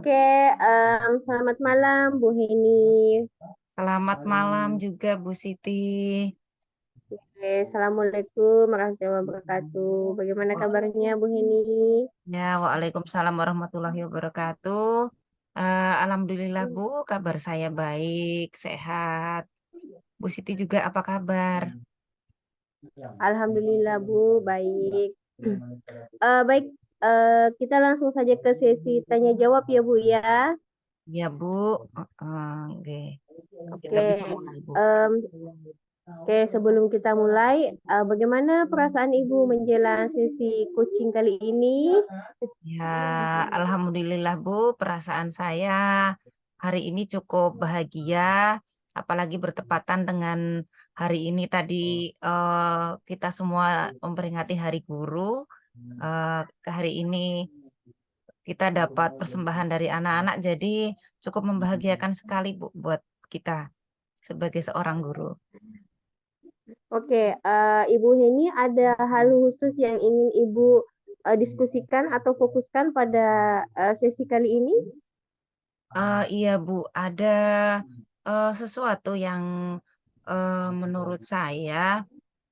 Oke, selamat malam Bu Heni. Selamat malam juga Bu Siti. Oke, Assalamualaikum warahmatullahi wabarakatuh. Bagaimana Wah, kabarnya Bu Heni? ya, Waalaikumsalam warahmatullahi wabarakatuh. Alhamdulillah Bu, kabar saya baik, sehat. Bu Siti juga apa kabar? Alhamdulillah Bu, baik. Baik, kita langsung saja ke sesi tanya jawab ya Bu ya. Ya Bu, oke. Kita Oke, bisa mulai Bu. em, oke sebelum kita mulai, bagaimana perasaan Ibu menjelang sesi coaching kali ini? Ya, Alhamdulillah Bu, perasaan saya hari ini cukup bahagia, apalagi bertepatan dengan hari ini tadi kita semua memperingati Hari Guru. Hari ini kita dapat persembahan dari anak-anak, jadi cukup membahagiakan sekali Bu buat kita sebagai seorang guru. Oke, Ibu Heni ada hal khusus yang ingin Ibu diskusikan atau fokuskan pada sesi kali ini? Iya Bu, ada sesuatu yang menurut saya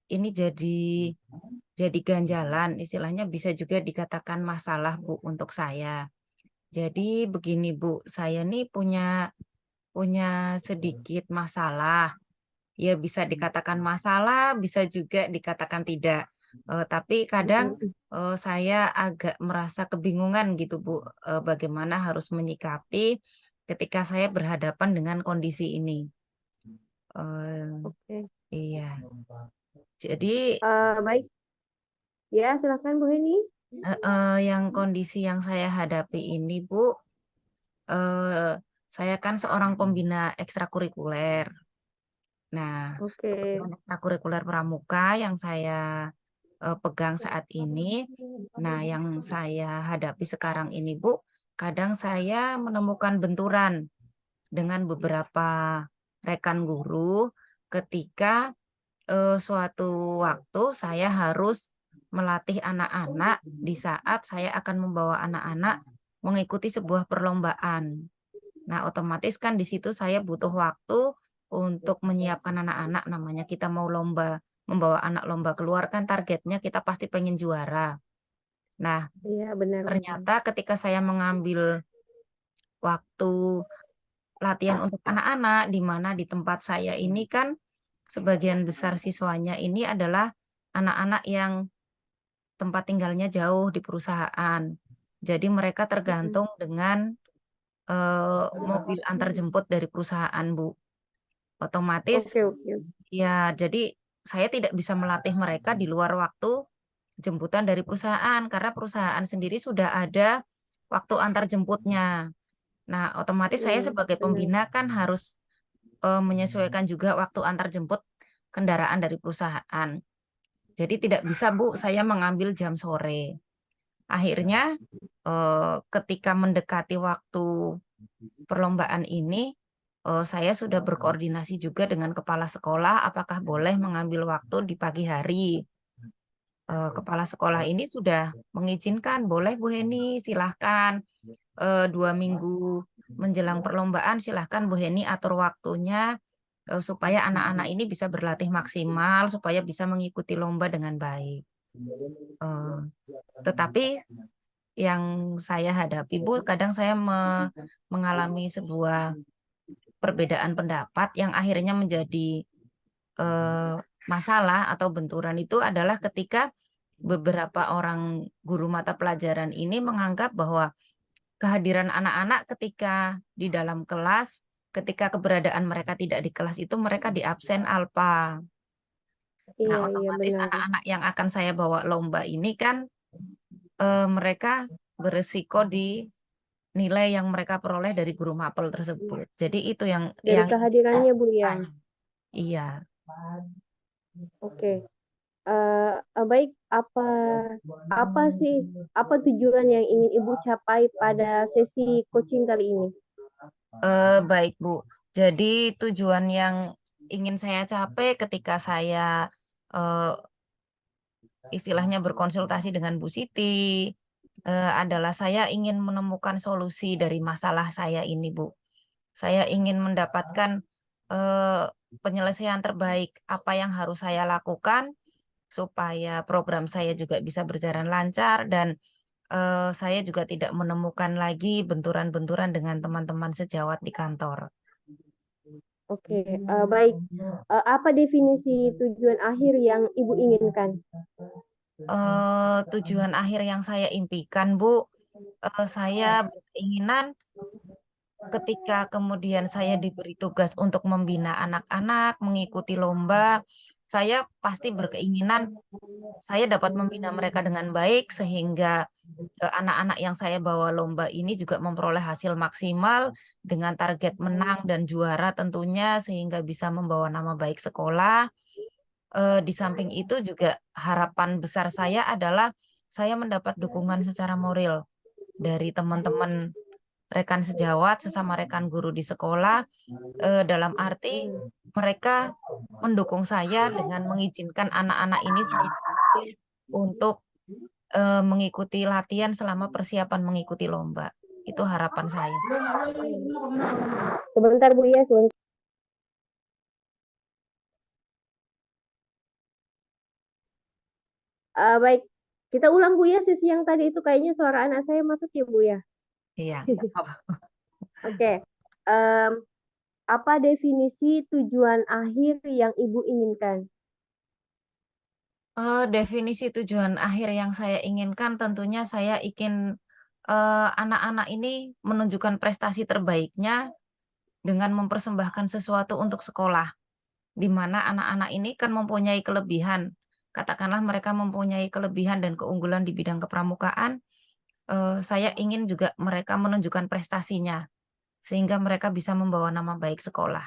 ini jadi ganjalan, istilahnya bisa juga dikatakan masalah Bu untuk saya. Jadi begini Bu, saya nih punya punya sedikit masalah. Ya bisa dikatakan masalah, bisa juga dikatakan tidak. Tapi kadang Mm-mm. saya agak merasa kebingungan gitu Bu, bagaimana harus menyikapi ketika saya berhadapan dengan kondisi ini. Eh, Oke. iya, jadi Baik, ya silakan Bu Heni. yang kondisi yang saya hadapi ini Bu, eh, saya kan seorang pembina ekstrakurikuler. Nah, Oke. kebetulan ekstrakurikuler pramuka yang saya pegang saat ini. Nah, yang saya hadapi sekarang ini, Bu, kadang saya menemukan benturan dengan beberapa rekan guru ketika suatu waktu saya harus melatih anak-anak di saat saya akan membawa anak-anak mengikuti sebuah perlombaan. Nah, otomatis kan di situ saya butuh waktu untuk menyiapkan anak-anak, namanya kita mau lomba, membawa anak lomba keluar kan targetnya kita pasti pengen juara. Nah, Iya, benar-benar. ternyata ketika saya mengambil waktu latihan untuk anak-anak, di mana di tempat saya ini kan sebagian besar siswanya ini adalah anak-anak yang tempat tinggalnya jauh di perusahaan. Jadi mereka Mm-mm. tergantung dengan mobil antar jemput dari perusahaan, Bu. Otomatis Oke, oke. ya, jadi saya tidak bisa melatih mereka di luar waktu jemputan dari perusahaan karena perusahaan sendiri sudah ada waktu antar jemputnya. Nah, otomatis saya Mm, sebagai benar. pembina kan harus menyesuaikan juga waktu antar jemput kendaraan dari perusahaan. Jadi tidak bisa, Bu, saya mengambil jam sore. Akhirnya ketika mendekati waktu perlombaan ini, saya sudah berkoordinasi juga dengan kepala sekolah, apakah boleh mengambil waktu di pagi hari. Kepala sekolah ini sudah mengizinkan, boleh Bu Heni, silahkan 2 minggu menjelang perlombaan, silahkan Bu Heni atur waktunya supaya anak-anak ini bisa berlatih maksimal, supaya bisa mengikuti lomba dengan baik. Eh, tetapi yang saya hadapi, Bu, kadang saya mengalami sebuah perbedaan pendapat yang akhirnya menjadi eh, masalah atau benturan itu adalah ketika beberapa orang guru mata pelajaran ini menganggap bahwa kehadiran anak-anak ketika di dalam kelas, ketika keberadaan mereka tidak di kelas itu mereka di absen alfa. Nah, Iya, iya otomatis benar. anak-anak yang akan saya bawa lomba ini kan mereka beresiko di nilai yang mereka peroleh dari guru mapel tersebut. Jadi itu Dari yang kehadirannya Bu ya. saya. Iya. Oke. Baik, apa sih apa tujuan yang ingin Ibu capai pada sesi coaching kali ini? Baik, Bu. Jadi tujuan yang ingin saya capai ketika saya eh, istilahnya berkonsultasi dengan Bu Siti, adalah saya ingin menemukan solusi dari masalah saya ini, Bu. Saya ingin mendapatkan eh, penyelesaian terbaik apa yang harus saya lakukan supaya program saya juga bisa berjalan lancar dan saya juga tidak menemukan lagi benturan-benturan dengan teman-teman sejawat di kantor. Oke, baik. Apa definisi tujuan akhir yang Ibu inginkan? Tujuan akhir yang saya impikan, Bu, saya berkeinginan ketika kemudian saya diberi tugas untuk membina anak-anak, mengikuti lomba, saya pasti berkeinginan saya dapat membina mereka dengan baik sehingga anak-anak yang saya bawa lomba ini juga memperoleh hasil maksimal dengan target menang dan juara tentunya sehingga bisa membawa nama baik sekolah. Di samping itu juga harapan besar saya adalah saya mendapat dukungan secara moral dari teman-teman rekan sejawat, sesama rekan guru di sekolah, dalam arti mereka mendukung saya dengan mengizinkan anak-anak ini saya pilih untuk mengikuti latihan selama persiapan mengikuti lomba. Itu harapan saya. Sebentar Bu ya, sebentar. Baik, kita ulang Bu ya sesi yang tadi itu kayaknya suara anak saya masuk ya Bu ya. Iya, nggak apa-apa. Oke, em, apa definisi tujuan akhir yang Ibu inginkan? Definisi tujuan akhir yang saya inginkan tentunya saya ingin anak-anak ini menunjukkan prestasi terbaiknya dengan mempersembahkan sesuatu untuk sekolah, di mana anak-anak ini kan mempunyai kelebihan. Katakanlah mereka mempunyai kelebihan dan keunggulan di bidang kepramukaan, saya ingin juga mereka menunjukkan prestasinya, sehingga mereka bisa membawa nama baik sekolah.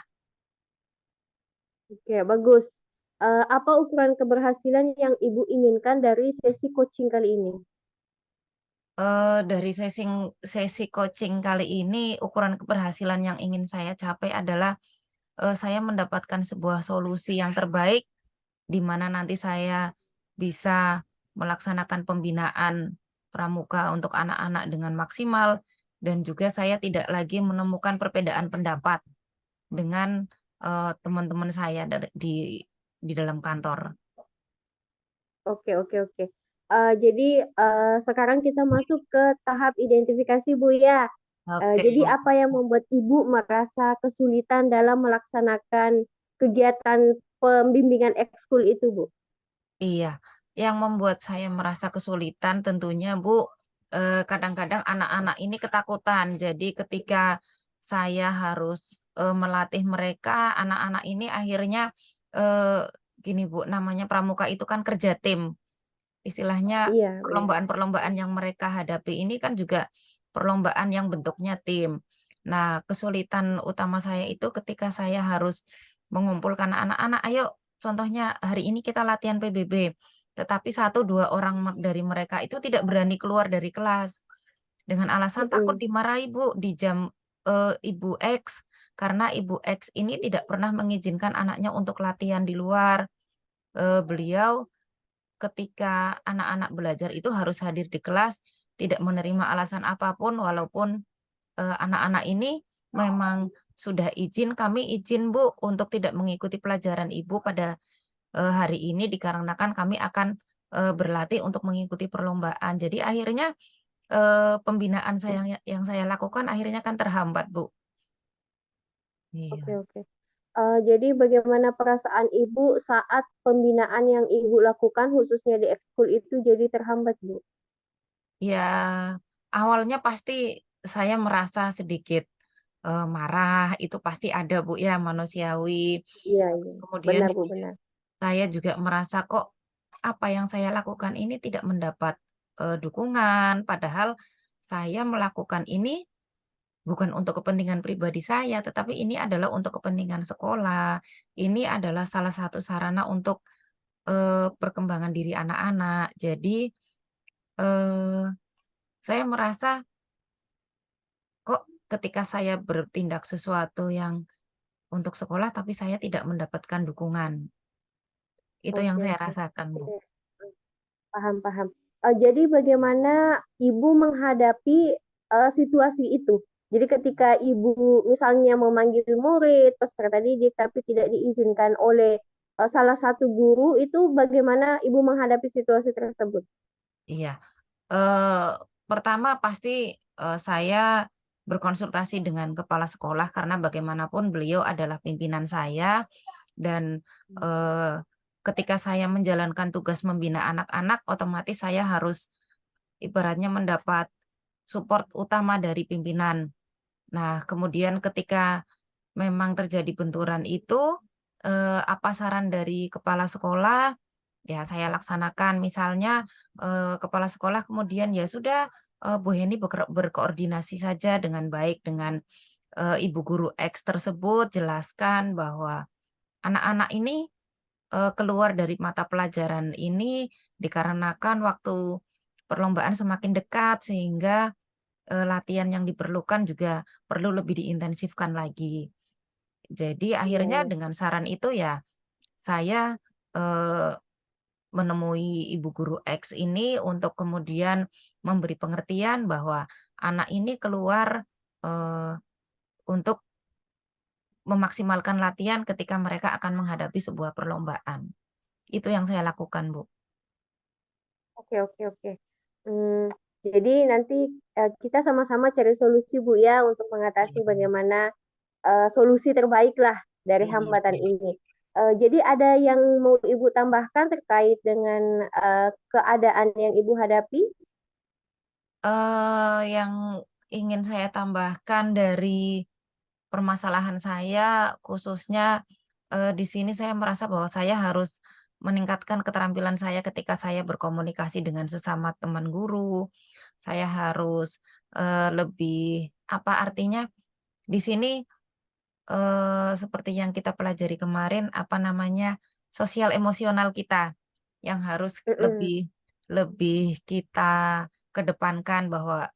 Oke, bagus. Apa ukuran keberhasilan yang Ibu inginkan dari sesi coaching kali ini? Dari sesi coaching kali ini, ukuran keberhasilan yang ingin saya capai adalah saya mendapatkan sebuah solusi yang terbaik, di mana nanti saya bisa melaksanakan pembinaan pramuka untuk anak-anak dengan maksimal, dan juga saya tidak lagi menemukan perbedaan pendapat dengan teman-teman saya di dalam kantor. Oke, oke, oke. Jadi sekarang kita masuk ke tahap identifikasi Bu ya. Oke, Jadi Bu. apa yang membuat Ibu merasa kesulitan dalam melaksanakan kegiatan pembimbingan ekskul itu Bu? Iya, yang membuat saya merasa kesulitan tentunya, Bu, kadang-kadang anak-anak ini ketakutan. Jadi ketika saya harus melatih mereka, anak-anak ini akhirnya gini, Bu, namanya pramuka itu kan kerja tim. Istilahnya Iya, benar. perlombaan-perlombaan yang mereka hadapi ini kan juga perlombaan yang bentuknya tim. Nah, kesulitan utama saya itu ketika saya harus mengumpulkan anak-anak, "Ayo, contohnya hari ini kita latihan PBB." Tetapi satu 2 orang dari mereka itu tidak berani keluar dari kelas dengan alasan takut Mm-mm. dimarahi, Bu, di jam, Ibu X, karena Ibu X ini tidak pernah mengizinkan anaknya untuk latihan di luar. Beliau ketika anak-anak belajar itu harus hadir di kelas, tidak menerima alasan apapun walaupun, anak-anak ini memang sudah izin, "Kami izin, Bu, untuk tidak mengikuti pelajaran Ibu pada, hari ini dikarenakan kami akan, berlatih untuk mengikuti perlombaan." Jadi akhirnya, pembinaan yang saya lakukan akhirnya kan terhambat, Bu. Oke, Iya. oke. Jadi bagaimana perasaan Ibu saat pembinaan yang Ibu lakukan khususnya di ekskul itu jadi terhambat Bu? Ya, awalnya pasti saya merasa sedikit, marah, itu pasti ada, Bu, ya, manusiawi. Iya, Terus iya. kemudian Benar Bu, juga benar. saya juga merasa, kok apa yang saya lakukan ini tidak mendapat, dukungan, padahal saya melakukan ini bukan untuk kepentingan pribadi saya, tetapi ini adalah untuk kepentingan sekolah. Ini adalah salah satu sarana untuk, perkembangan diri anak-anak. Jadi, eee, saya merasa kok ketika saya bertindak sesuatu yang untuk sekolah, tapi saya tidak mendapatkan dukungan. Itu yang Oke, saya oke. rasakan, Bu. Oke, paham, paham. Jadi bagaimana ibu menghadapi situasi itu? Jadi ketika ibu misalnya memanggil murid, peserta didik, tapi tidak diizinkan oleh salah satu guru, itu bagaimana ibu menghadapi situasi tersebut? Iya. Eh, Pertama pasti saya berkonsultasi dengan kepala sekolah karena bagaimanapun beliau adalah pimpinan saya dan eh, ketika saya menjalankan tugas membina anak-anak, otomatis saya harus ibaratnya mendapat support utama dari pimpinan. Nah, kemudian ketika memang terjadi benturan itu, apa saran dari kepala sekolah? Ya, saya laksanakan. Misalnya, kepala sekolah kemudian ya sudah, Bu Heni berkoordinasi saja dengan baik dengan ibu guru X tersebut, jelaskan bahwa anak-anak ini keluar dari mata pelajaran ini dikarenakan waktu perlombaan semakin dekat sehingga latihan yang diperlukan juga perlu lebih diintensifkan lagi. Jadi akhirnya Iya. dengan saran itu ya saya eh, menemui ibu guru X ini untuk kemudian memberi pengertian bahwa anak ini keluar eh, untuk memaksimalkan latihan ketika mereka akan menghadapi sebuah perlombaan. Itu yang saya lakukan, Bu. Oke, oke, oke. Hmm, jadi nanti kita sama-sama cari solusi, Bu, ya, untuk mengatasi Iya, bagaimana solusi terbaik lah dari iya, hambatan iya. ini. Jadi ada yang mau Ibu tambahkan terkait dengan keadaan yang Ibu hadapi? Yang ingin saya tambahkan dari permasalahan saya, khususnya di sini saya merasa bahwa saya harus meningkatkan keterampilan saya ketika saya berkomunikasi dengan sesama teman guru. Saya harus lebih, apa artinya, di sini seperti yang kita pelajari kemarin, apa namanya, sosial emosional kita yang harus Mm-mm. lebih lebih kita kedepankan bahwa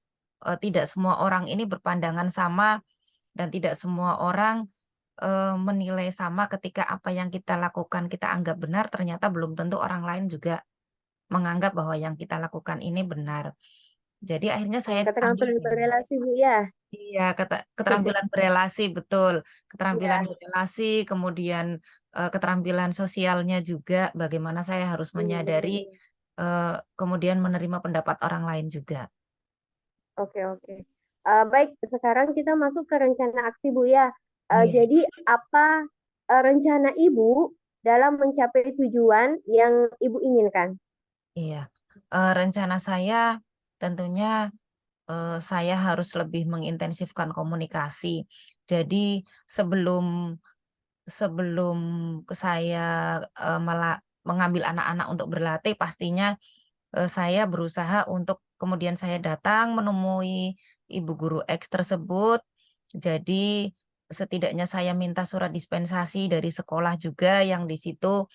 tidak semua orang ini berpandangan sama dan tidak semua orang menilai sama ketika apa yang kita lakukan kita anggap benar, ternyata belum tentu orang lain juga menganggap bahwa yang kita lakukan ini benar. Jadi akhirnya saya ambil Keterampilan dari berrelasi, Bu, ya. iya, keterampilan berelasi, betul. Keterampilan Iya. berelasi, kemudian keterampilan sosialnya juga, bagaimana saya harus menyadari, Hmm. kemudian menerima pendapat orang lain juga. Oke, oke. Baik, sekarang kita masuk ke rencana aksi, Bu, ya. Iya, Jadi apa rencana Ibu dalam mencapai tujuan yang Ibu inginkan? iya. Rencana saya tentunya saya harus lebih mengintensifkan komunikasi. Jadi sebelum sebelum saya mengambil anak-anak untuk berlatih, pastinya saya berusaha untuk kemudian saya datang menemui ibu guru X tersebut. Jadi setidaknya saya minta surat dispensasi dari sekolah juga yang di situ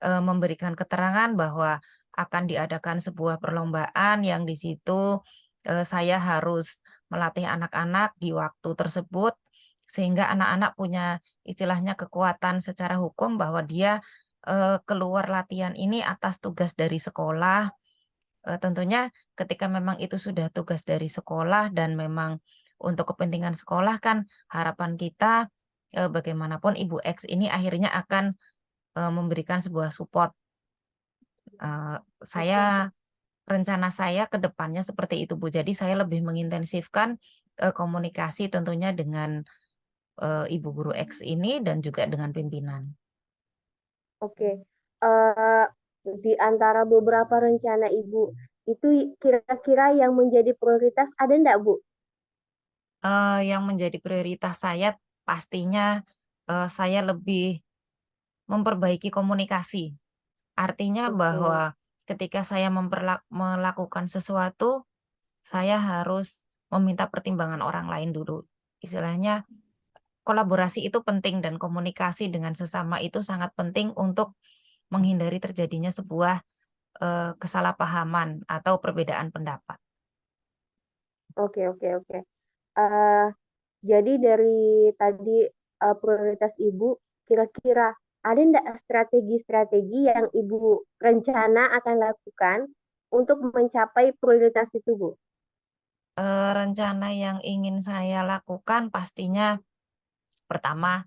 memberikan keterangan bahwa akan diadakan sebuah perlombaan yang di situ saya harus melatih anak-anak di waktu tersebut sehingga anak-anak punya istilahnya kekuatan secara hukum bahwa dia keluar latihan ini atas tugas dari sekolah. Tentunya ketika memang itu sudah tugas dari sekolah dan memang untuk kepentingan sekolah kan harapan kita bagaimanapun Ibu X ini akhirnya akan memberikan sebuah support. Eee, saya Oke. rencana saya ke depannya seperti itu, Bu. Jadi saya lebih mengintensifkan komunikasi tentunya dengan ibu guru X ini dan juga dengan pimpinan. Oke, eh, di antara beberapa rencana Ibu, itu kira-kira yang menjadi prioritas ada enggak, Bu? Yang menjadi prioritas saya pastinya saya lebih memperbaiki komunikasi. Artinya Oke, bahwa ketika saya melakukan sesuatu, saya harus meminta pertimbangan orang lain dulu. Istilahnya kolaborasi itu penting dan komunikasi dengan sesama itu sangat penting untuk menghindari terjadinya sebuah kesalahpahaman atau perbedaan pendapat. oke, oke, oke. Eh, jadi dari tadi prioritas Ibu, kira-kira ada enggak strategi-strategi yang Ibu rencana akan lakukan untuk mencapai prioritas itu, Bu? Rencana yang ingin saya lakukan pastinya pertama,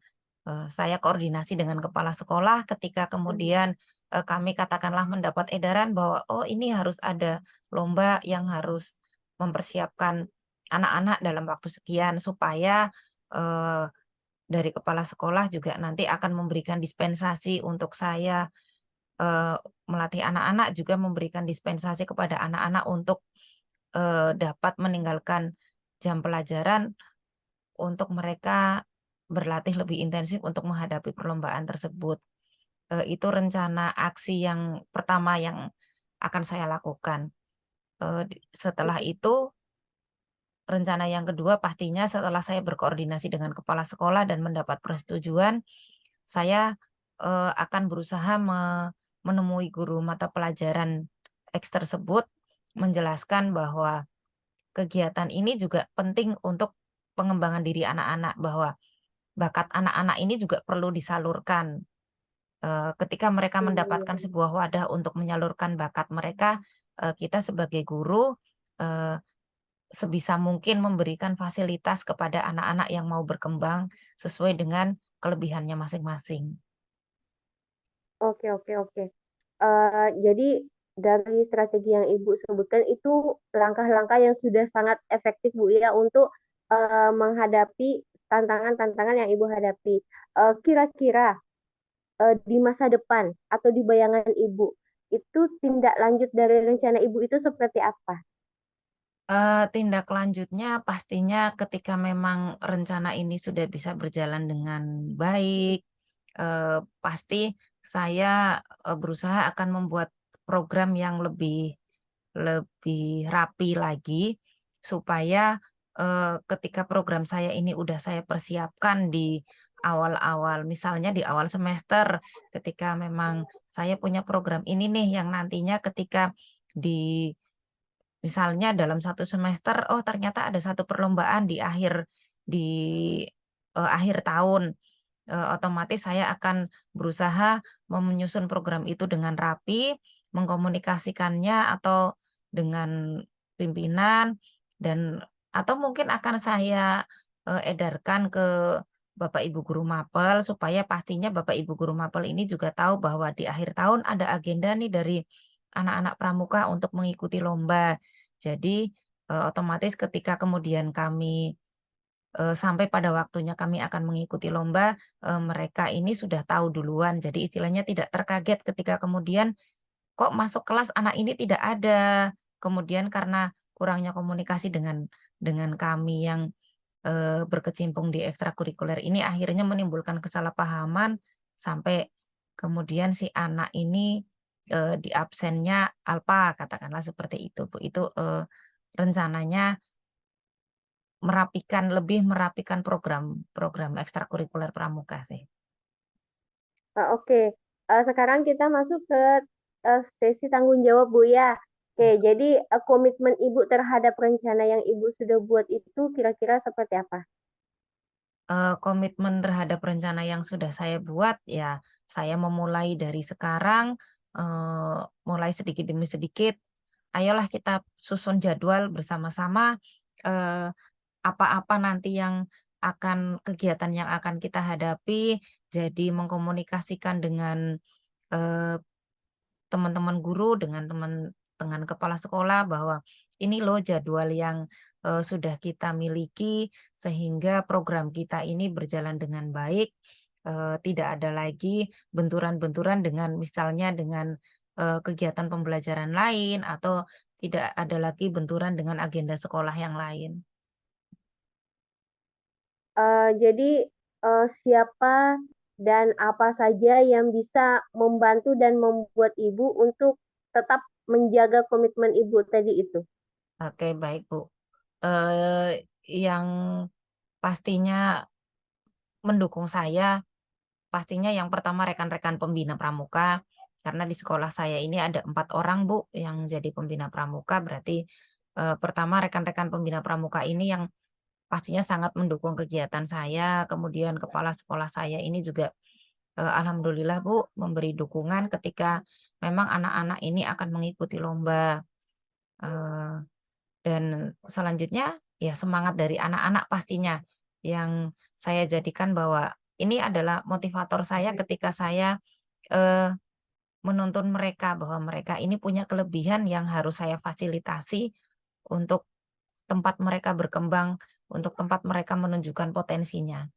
saya koordinasi dengan kepala sekolah ketika kemudian kami katakanlah mendapat edaran bahwa oh ini harus ada lomba yang harus mempersiapkan anak-anak dalam waktu sekian supaya eh, dari kepala sekolah juga nanti akan memberikan dispensasi untuk saya eh, melatih anak-anak juga memberikan dispensasi kepada anak-anak untuk dapat meninggalkan jam pelajaran untuk mereka berlatih lebih intensif untuk menghadapi perlombaan tersebut. Itu rencana aksi yang pertama yang akan saya lakukan. Setelah itu, rencana yang kedua pastinya setelah saya berkoordinasi dengan kepala sekolah dan mendapat persetujuan, saya akan berusaha menemui guru mata pelajaran X tersebut, menjelaskan bahwa kegiatan ini juga penting untuk pengembangan diri anak-anak, bahwa bakat anak-anak ini juga perlu disalurkan. Ketika mereka mendapatkan Iya. sebuah wadah untuk menyalurkan bakat mereka, kita sebagai guru, eee, sebisa mungkin memberikan fasilitas kepada anak-anak yang mau berkembang sesuai dengan kelebihannya masing-masing. Oke, oke, oke. Jadi dari strategi yang Ibu sebutkan itu langkah-langkah yang sudah sangat efektif, Bu, ya, untuk menghadapi tantangan-tantangan yang Ibu hadapi. Kira-kira di masa depan atau di bayangan Ibu, itu tindak lanjut dari rencana Ibu itu seperti apa? Tindak lanjutnya pastinya ketika memang rencana ini sudah bisa berjalan dengan baik, pasti saya, berusaha akan membuat program yang lebih lebih rapi lagi, supaya, ketika program saya ini udah saya persiapkan di awal-awal misalnya di awal semester, ketika memang saya punya program ini nih yang nantinya ketika di misalnya dalam satu semester, oh ternyata ada satu perlombaan di, akhir tahun, otomatis saya akan berusaha menyusun program itu dengan rapi, mengkomunikasikannya atau dengan pimpinan dan atau mungkin akan saya, edarkan ke Bapak Ibu guru mapel supaya pastinya Bapak Ibu guru mapel ini juga tahu bahwa di akhir tahun ada agenda nih dari anak-anak pramuka untuk mengikuti lomba. Jadi, otomatis ketika kemudian kami sampai pada waktunya kami akan mengikuti lomba, mereka ini sudah tahu duluan. Jadi istilahnya tidak terkaget ketika kemudian, "Kok masuk kelas anak ini tidak ada?" Kemudian karena kurangnya komunikasi dengan kami yang, berkecimpung di ekstrakurikuler ini akhirnya menimbulkan kesalahpahaman sampai kemudian si anak ini, di absennya alpa, katakanlah seperti itu, Bu. Itu, rencananya lebih merapikan program program ekstrakurikuler pramuka sih. Oke, sekarang kita masuk ke sesi tanggung jawab, Bu, ya. Oke, jadi komitmen Ibu terhadap rencana yang Ibu sudah buat itu kira-kira seperti apa? Komitmen terhadap rencana yang sudah saya buat, ya saya memulai dari sekarang, mulai sedikit demi sedikit, ayolah kita susun jadwal bersama-sama, eee, apa-apa nanti yang kegiatan yang akan kita hadapi, jadi mengkomunikasikan dengan, eee teman-teman guru dengan kepala sekolah bahwa ini loh jadwal yang, sudah kita miliki sehingga program kita ini berjalan dengan baik, tidak ada lagi benturan-benturan dengan misalnya dengan, kegiatan pembelajaran lain atau tidak ada lagi benturan dengan agenda sekolah yang lain. Jadi, siapa dan apa saja yang bisa membantu dan membuat Ibu untuk tetap menjaga komitmen Ibu tadi itu? Oke baik Bu, yang pastinya mendukung saya pastinya yang pertama rekan-rekan pembina pramuka, karena di sekolah saya ini ada 4 orang Bu, yang jadi pembina pramuka berarti, pertama rekan-rekan pembina pramuka ini yang pastinya sangat mendukung kegiatan saya, kemudian kepala sekolah saya ini juga, alhamdulillah Bu, memberi dukungan ketika memang anak-anak ini akan mengikuti lomba. Eh, dan selanjutnya ya semangat dari anak-anak pastinya yang saya jadikan bahwa ini adalah motivator saya ketika saya eh, menuntun mereka bahwa mereka ini punya kelebihan yang harus saya fasilitasi untuk tempat mereka berkembang, untuk tempat mereka menunjukkan potensinya.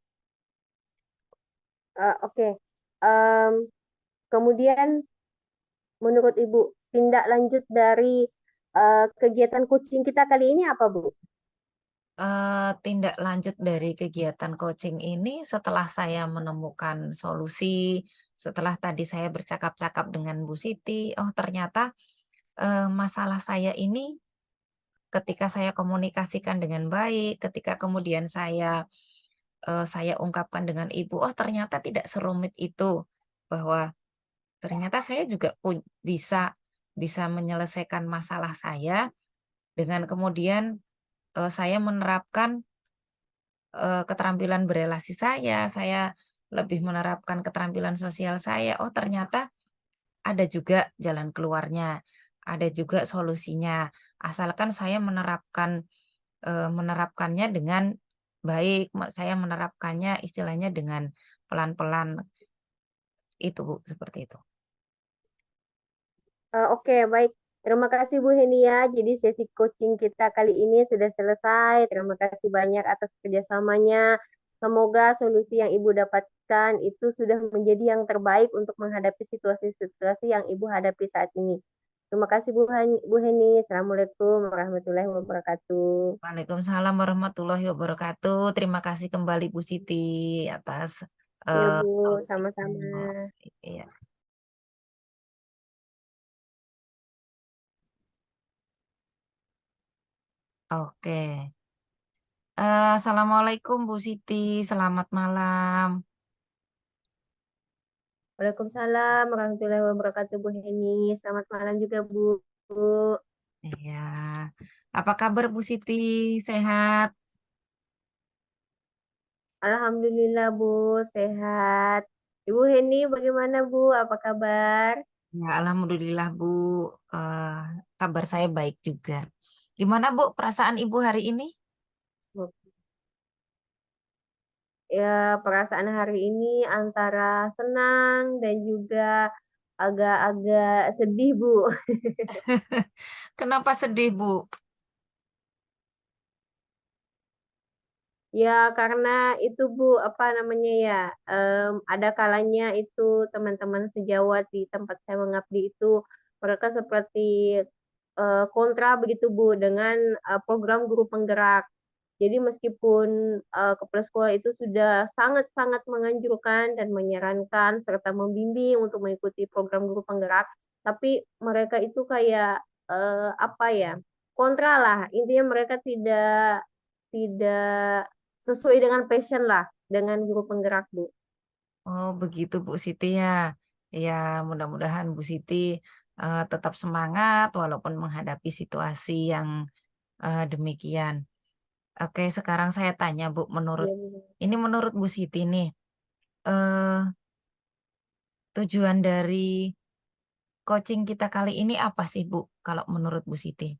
Oke. Em, Kemudian menurut Ibu, tindak lanjut dari kegiatan coaching kita kali ini apa, Bu? Tindak lanjut dari kegiatan coaching ini setelah saya menemukan solusi, setelah tadi saya bercakap-cakap dengan Bu Siti, oh ternyata masalah saya ini ketika saya komunikasikan dengan baik, ketika kemudian saya ungkapkan dengan ibu, oh ternyata tidak serumit itu, bahwa ternyata saya juga bisa bisa menyelesaikan masalah saya dengan kemudian saya menerapkan keterampilan berelasi saya lebih menerapkan keterampilan sosial saya. Oh, ternyata ada juga jalan keluarnya, ada juga solusinya. Asalkan saya menerapkannya dengan baik, saya menerapkannya istilahnya dengan pelan-pelan, itu Bu, seperti itu. Oke, baik. Terima kasih Bu Henia. Jadi sesi coaching kita kali ini sudah selesai. Terima kasih banyak atas kerjasamanya. Semoga solusi yang Ibu dapatkan itu sudah menjadi yang terbaik untuk menghadapi situasi-situasi yang Ibu hadapi saat ini. Terima kasih Bu Heni. Assalamualaikum warahmatullahi wabarakatuh. Waalaikumsalam warahmatullahi wabarakatuh. Terima kasih kembali Bu Siti atas Ya Bu, sama-sama. solusinya. Iya. Oke. Assalamualaikum Bu Siti, selamat malam. Waalaikumsalam warahmatullahi wabarakatuh Bu Heni. Selamat malam juga Bu. Iya. Apa kabar Bu Siti? Sehat? Alhamdulillah Bu, sehat. Ibu Heni bagaimana Bu? Apa kabar? Ya, alhamdulillah Bu. Eh, Kabar saya baik juga. Gimana Bu perasaan Ibu hari ini? Ya, perasaan hari ini antara senang dan juga agak-agak sedih Bu. Kenapa sedih Bu? Ya, karena itu Bu, apa namanya ya, ada kalanya itu teman-teman sejawat di tempat saya mengabdi itu, mereka seperti kontra begitu Bu dengan program guru penggerak. Jadi meskipun kepala sekolah itu sudah sangat-sangat menganjurkan dan menyarankan serta membimbing untuk mengikuti program guru penggerak, tapi mereka itu kayak apa ya, kontra lah. Intinya mereka tidak tidak sesuai dengan passion lah dengan guru penggerak Bu. Oh, begitu Bu Siti ya. Ya, mudah-mudahan Bu Siti tetap semangat walaupun menghadapi situasi yang demikian. Oke, sekarang saya tanya Bu, Iya, Bu. menurut Bu Siti nih, eh, tujuan dari coaching kita kali ini apa sih Bu, kalau menurut Bu Siti?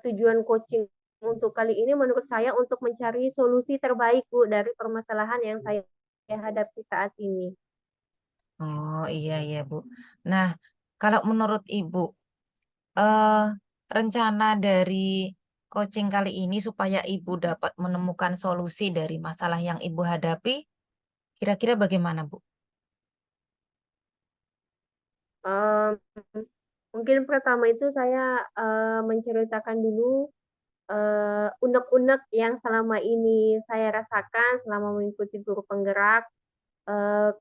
Tujuan coaching untuk kali ini menurut saya untuk mencari solusi terbaik Bu dari permasalahan yang saya hadapi saat ini. Oh iya iya Bu. Nah, kalau menurut Ibu, eh, rencana dari coaching kali ini supaya Ibu dapat menemukan solusi dari masalah yang Ibu hadapi, kira-kira bagaimana Bu? Em, Mungkin pertama itu saya menceritakan dulu unek-unek yang selama ini saya rasakan selama mengikuti guru penggerak.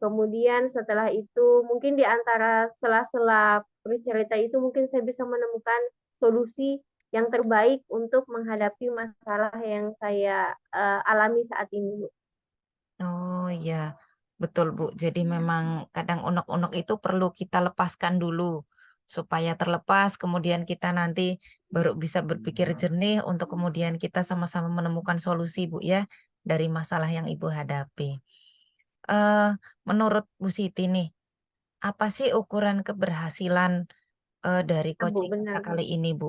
Kemudian setelah itu mungkin di antara sela-sela bercerita itu mungkin saya bisa menemukan solusi yang terbaik untuk menghadapi masalah yang saya alami saat ini. Oh iya, betul Bu. Jadi memang kadang unek-unek itu perlu kita lepaskan dulu supaya terlepas, kemudian kita nanti baru bisa berpikir jernih untuk kemudian kita sama-sama menemukan solusi Bu ya dari masalah yang Ibu hadapi. Eh, Menurut Bu Siti nih, apa sih ukuran keberhasilan dari Ya, Bu, coaching benar, kita Bu. kali ini, Bu?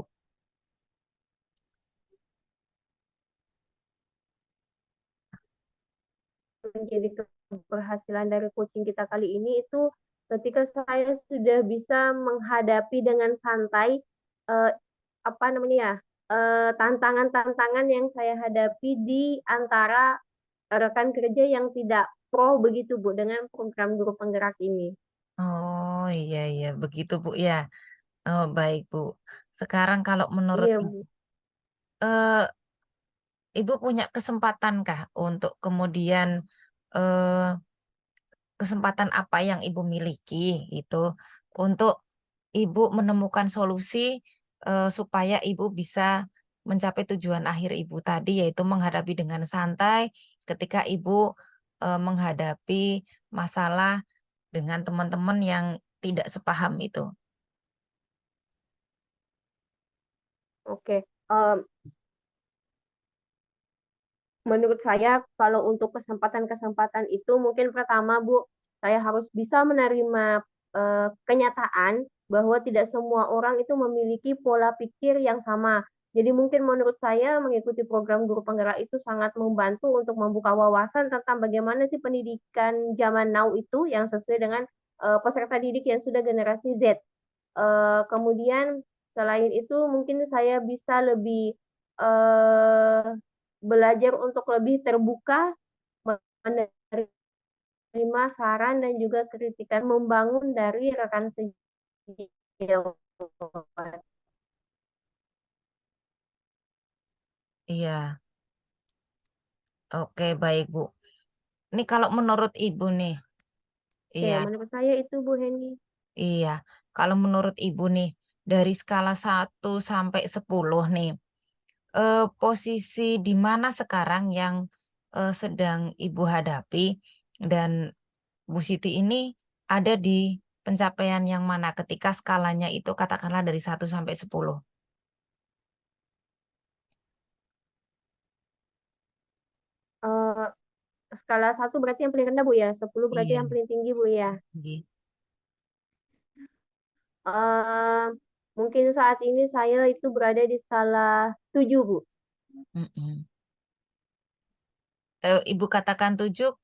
Menjadi keberhasilan dari coaching kita kali ini itu ketika saya sudah bisa menghadapi dengan santai eh, apa namanya ya tantangan-tantangan yang saya hadapi di antara rekan kerja yang tidak pro begitu Bu dengan program guru penggerak ini. Oh, iya, iya, begitu, Bu, ya. Oh, baik, Bu. Sekarang kalau menurut Iya Ibu, Bu. eh, Ibu punya kesempatankah untuk kemudian eh, kesempatan apa yang Ibu miliki itu untuk Ibu menemukan solusi supaya Ibu bisa mencapai tujuan akhir Ibu tadi yaitu menghadapi dengan santai ketika Ibu menghadapi masalah dengan teman-teman yang tidak sepaham itu. Oke. Menurut saya, kalau untuk kesempatan-kesempatan itu mungkin pertama, Bu, saya harus bisa menerima kenyataan bahwa tidak semua orang itu memiliki pola pikir yang sama. Jadi mungkin menurut saya mengikuti program guru penggerak itu sangat membantu untuk membuka wawasan tentang bagaimana sih pendidikan zaman now itu yang sesuai dengan peserta didik yang sudah generasi Z. Kemudian selain itu mungkin saya bisa lebih eh, belajar untuk lebih terbuka menerima saran dan juga kritikan membangun dari rekan sejawat. Iya, oke baik Bu. Ini kalau menurut Ibu nih, Oke, iya, menurut saya itu Bu Hendy. iya. Kalau menurut Ibu nih, dari skala 1 sampai 10 nih, posisi di mana sekarang yang sedang Ibu hadapi dan Bu Siti ini ada di pencapaian yang mana ketika skalanya itu katakanlah dari 1 sampai 10? Eh, skala 1 berarti yang paling rendah Bu ya, 10 berarti Iya, yang paling tinggi Bu ya. tinggi. Eh, mungkin saat ini saya itu berada di skala 7 Bu. Mhm. Ibu katakan 7,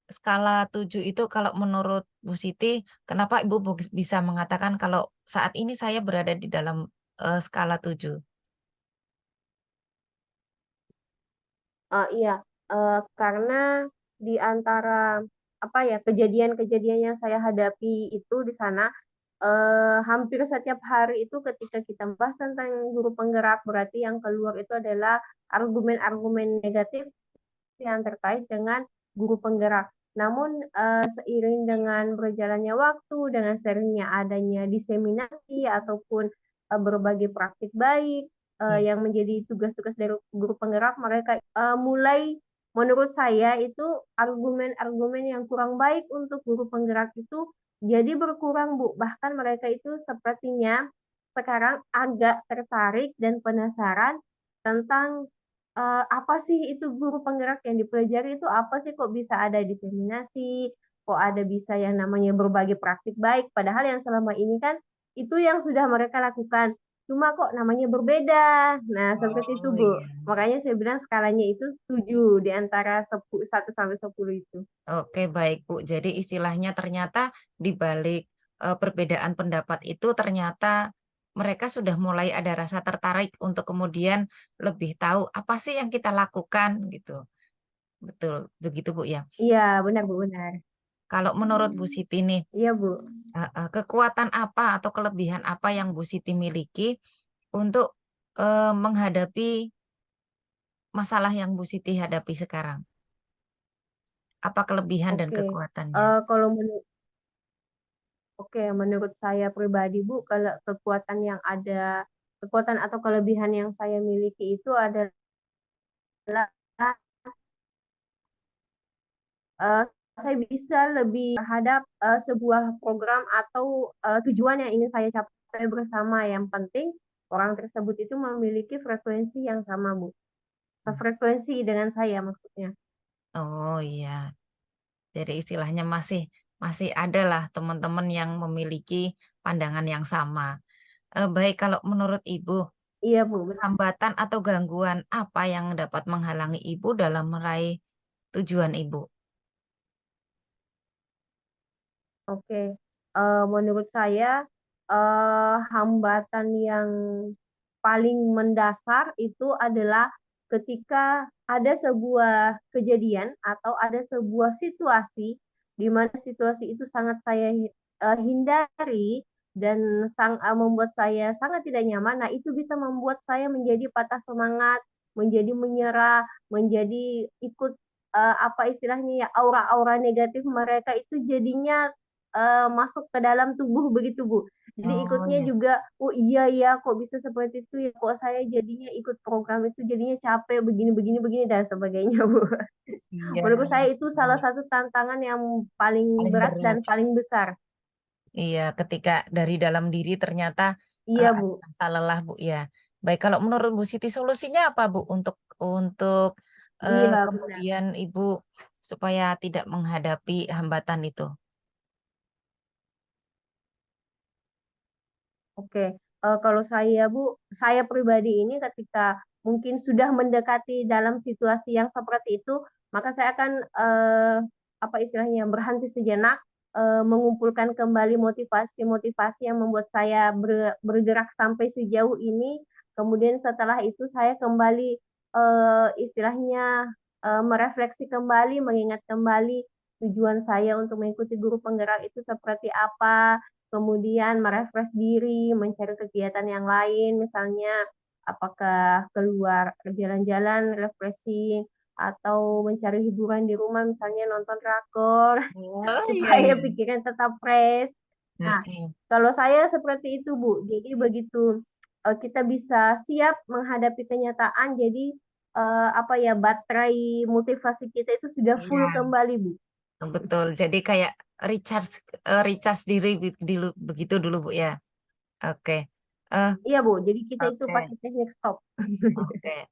skala 7 itu kalau menurut Bu Siti, kenapa Ibu bisa mengatakan kalau saat ini saya berada di dalam skala 7? Iya, karena di antara apa ya kejadian-kejadian yang saya hadapi itu di sana hampir setiap hari itu ketika kita bahas tentang guru penggerak berarti yang keluar itu adalah argumen-argumen negatif yang terkait dengan guru penggerak. Namun seiring dengan berjalannya waktu, dengan seringnya adanya diseminasi ataupun berbagai praktik baik Iya. yang menjadi tugas-tugas dari guru penggerak, mereka mulai menurut saya itu argumen-argumen yang kurang baik untuk guru penggerak itu jadi berkurang, Bu. Bahkan mereka itu sepertinya sekarang agak tertarik dan penasaran tentang apa sih itu guru penggerak yang dipelajari itu apa sih kok bisa ada diseminasi, kok ada bisa yang namanya berbagai praktik baik, padahal yang selama ini kan itu yang sudah mereka lakukan. Cuma kok namanya berbeda. Nah, seperti itu, Oh Bu. iya. Makanya saya bilang skalanya itu 7 di antara 1 sampai 10 itu. Oke, baik Bu. Jadi istilahnya ternyata di balik perbedaan pendapat itu ternyata mereka sudah mulai ada rasa tertarik untuk kemudian lebih tahu apa sih yang kita lakukan gitu. Betul, begitu Bu ya. Iya, benar, Bu, benar. Kalau menurut Bu Siti nih, Iya, Bu. kekuatan apa atau kelebihan apa yang Bu Siti miliki untuk menghadapi masalah yang Bu Siti hadapi sekarang? Apa kelebihan dan Oke. kekuatannya? Kalau Oke, menurut saya pribadi, Bu, kalau kekuatan atau kelebihan yang saya miliki itu adalah eh, saya bisa lebih terhadap sebuah program atau tujuan yang ingin saya capai bersama. Yang penting orang tersebut itu memiliki frekuensi yang sama, Bu. Sefrekuensi dengan saya maksudnya. Oh iya. Jadi istilahnya masih masih ada lah teman-teman yang memiliki pandangan yang sama. Baik, kalau menurut Ibu, Iya, Bu. Benar. hambatan atau gangguan apa yang dapat menghalangi Ibu dalam meraih tujuan Ibu? Oke. Menurut saya, hambatan yang paling mendasar itu adalah ketika ada sebuah kejadian atau ada sebuah situasi di mana situasi itu sangat saya hindari dan membuat saya sangat tidak nyaman. Nah, itu bisa membuat saya menjadi patah semangat, menjadi menyerah, menjadi ikut apa istilahnya ya, aura-aura negatif mereka itu jadinya masuk ke dalam tubuh begitu, Bu. Jadi Oh ikutnya ya, juga, oh iya ya, kok bisa seperti itu ya, kok saya jadinya ikut program itu jadinya capek begini begini begini dan sebagainya, Bu. iya, Menurut saya itu salah betul. satu tantangan yang paling Paling berat berat. dan paling besar. Iya, ketika dari dalam diri ternyata Iya, ada Bu. rasa lelah, Bu ya. Baik, kalau menurut Bu Siti solusinya apa, Bu, untuk Iya, benar. kemudian Ibu supaya tidak menghadapi hambatan itu? Oke, kalau saya Bu, saya pribadi ini ketika mungkin sudah mendekati dalam situasi yang seperti itu, maka saya akan apa istilahnya berhenti sejenak, mengumpulkan kembali motivasi-motivasi yang membuat saya bergerak sampai sejauh ini. Kemudian setelah itu saya kembali istilahnya merefleksi kembali, mengingat kembali tujuan saya untuk mengikuti guru penggerak itu seperti apa, kemudian merefresh diri, mencari kegiatan yang lain, misalnya apakah keluar jalan-jalan, refreshing, atau mencari hiburan di rumah, misalnya nonton drakor, Oh iya supaya iya. pikiran tetap fresh. Nah, Heeh. kalau saya seperti itu, Bu. Jadi begitu kita bisa siap menghadapi kenyataan, jadi apa ya, baterai motivasi kita itu sudah full Iya, kembali, Bu. betul. Jadi kayak recharge recharge diri begitu dulu, Bu ya. Oke. Eh, Iya, Bu. Jadi kita itu oke. pakai teknik stop. Oke.